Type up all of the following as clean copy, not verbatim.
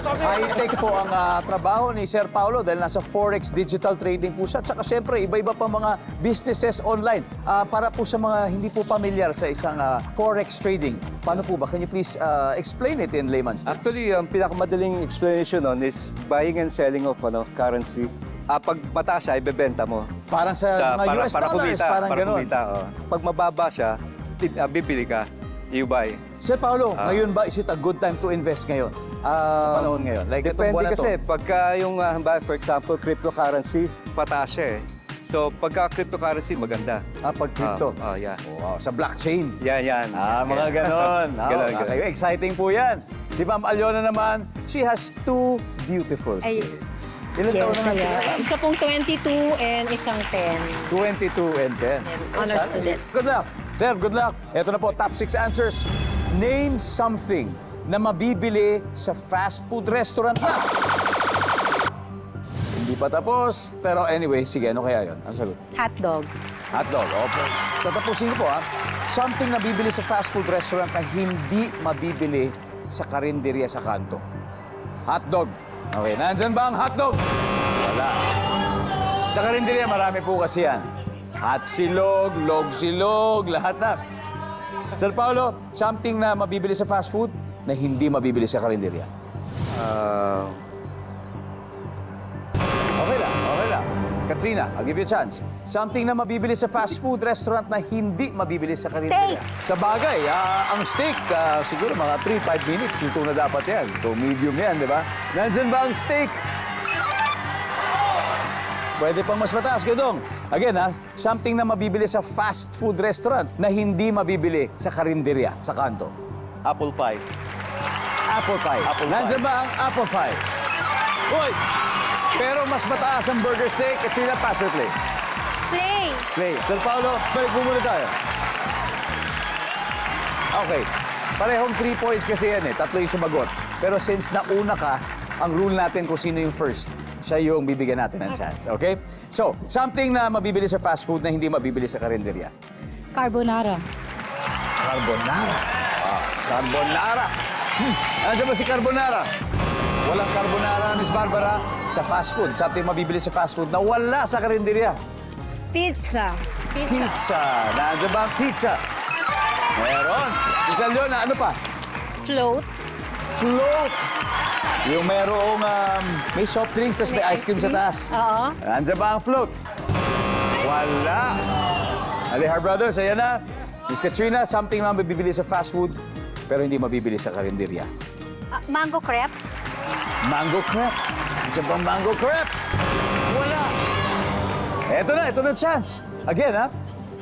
High-tech po ang trabaho ni Sir Paulo dahil nasa Forex digital trading po siya. Tsaka syempre, iba-iba pa mga businesses online. Para po sa mga hindi po familiar sa isang Forex trading, paano po ba? Can you please explain it in layman's terms? Actually, ang pinakamadaling explanation nun is buying and selling of currency. Pag mataas siya, ibebenta mo. Parang sa mga US dollars, kumita, parang para gano'n. kumita, oh. Pag mababa siya, bibili ka. You buy. Sir Paulo, ngayon ba is it a good time to invest ngayon? Sa panahon ngayon? Like, itong Depende buwan na to. kasi. Pagka yung, for example, cryptocurrency, pataas siya eh. So, pagka cryptocurrency, maganda. Pag crypto? Yeah. Wow, sa blockchain. Yan. Mga ganon. Ganon. Okay, exciting po yan. Si Ma'am Aliona naman, she has 2 beautiful Ay, kids. Ilan taon naman sila? Isa pong 22 and isang 10. 22 and 10. Honor student. Good luck. Sir, good luck. Ito na po, top 6 answers. Name something na mabibili sa fast food restaurant na. Hindi pa tapos. Pero anyway, sige, ano kaya yun? Ano sagot? Hotdog. Hotdog, opo. Tatapusin ko po, ha? Something na bibili sa fast food restaurant na hindi mabibili sa karinderya sa kanto. Hotdog. Okay, nandyan ba ang hotdog? Wala. Sa karinderya, marami po kasi yan. Hot silog, log silog, lahat na. Sir Paulo, something na mabibili sa fast food na hindi mabibili sa karinderya. Okay lang. Katrina, I'll give you a chance. Something na mabibili sa fast food restaurant na hindi mabibili sa karinderya. Sa bagay, ang steak, siguro mga 3-5 minutes, luto na dapat yan. Ito, medium yan, di ba? Nandyan ba ang steak? Pwede pang mas mataas, Gedong. Again, something na mabibili sa fast food restaurant na hindi mabibili sa karinderya, sa kanto. Apple pie. Apple pie. Nandyan ba ang apple pie? Uy! Pero mas mataas ang burger steak. Katrina, pass or play? Play. Sir Paulo, balik mo muna tayo. Okay. Parehong 3 points kasi yan eh. 3 yung sumagot. Pero since nauna ka, ang rule natin kung sino yung first, siya yung bibigyan natin ng chance. Okay? So, something na mabibili sa fast food na hindi mabibili sa karinderya. Carbonara. Carbonara. Carbonara. Nandiyan ba si Carbonara? Walang carbonara, Miss Barbara, sa fast food. Something mabibili sa fast food na wala sa karinderya. Pizza. Pizza. Nandiyan ba ang pizza? Meron. Miss Aliona, ano pa? Float. Float. Yung merong may soft drinks, tapos may ice cream sa taas. Oo. Nandiyan ba ang float? Wala. Alihar Brothers, ayan na. Miss Katrina, something na mabibili sa fast food, pero hindi mabibili sa karinderya. Mango crepe. Mango crepe. Nandiyan ba ang mango crepe? Wala. Ito na chance. Again,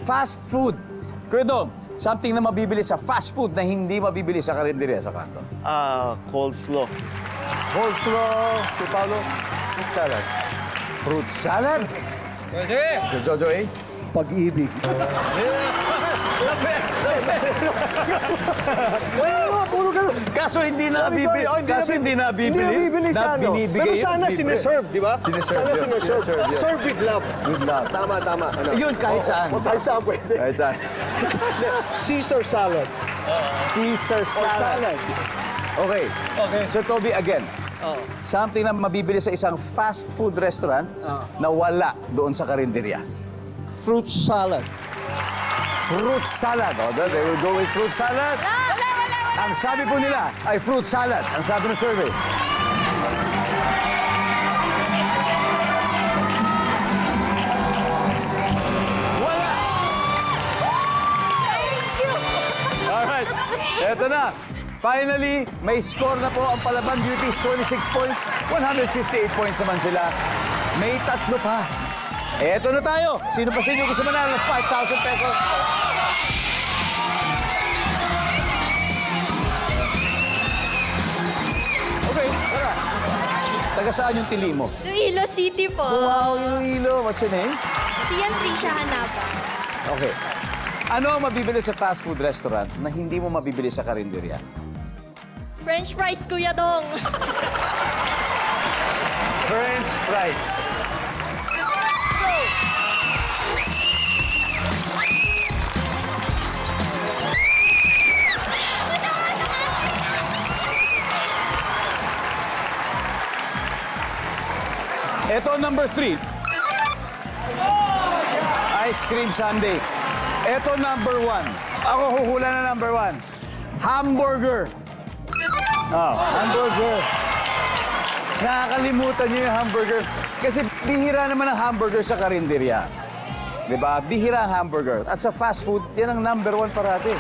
fast food. Kuya Dong, something na mabibili sa fast food na hindi mabibili sa karinderya sa kanto. Coleslaw. Coleslaw, si Paulo. Fruit salad. Fruit salad? Pwede. Si Jojo A? Pag-ibig. Puro ganun. Kaso hindi na Sorry, bibili. sorry. Kaso hindi na bibili. Hindi nabibili sa ano. binibigay Pero yun, sana libre. sineserve, di ba? Sineserve Sana yun. sineserve. Sineserve yun. Serve with love. With love. Tama. Ano? Yun, kahit saan. Kahit saan pwede. Kahit saan. Caesar salad. Caesar Or salad. salad. Okay. So, Toby, again. Something na mabibili sa isang fast food restaurant na wala doon sa karinderya. Fruit salad. Fruit salad. They will go with fruit salad. Ang sabi po nila ay fruit salad. Ang sabi ng survey. Wala! Alright. Eto na. Finally, may score na po ang Palaban Beauties. 26 points. 158 points naman sila. May 3 pa. Eto na tayo. Sino pa sa inyo gusto manalo ng 5,000 pesos? Okay, tara. Taga saan yung tili mo? Iloilo City po. Wow, Iloilo. What's your name? Si Yan Trisha Hanapa. Okay. Ano ang mabibili sa fast food restaurant na hindi mo mabibili sa karinderya? French fries, Kuya Dong. French fries. Ito number 3. Ice cream sundae. Ito number 1. Ako huhula na number 1. Hamburger. Oh, hamburger. Nakakalimutan niyo yung hamburger. Kasi bihira naman ang hamburger sa karinderya. Diba? Bihira ang hamburger. At sa fast food, yan ang number 1 parati.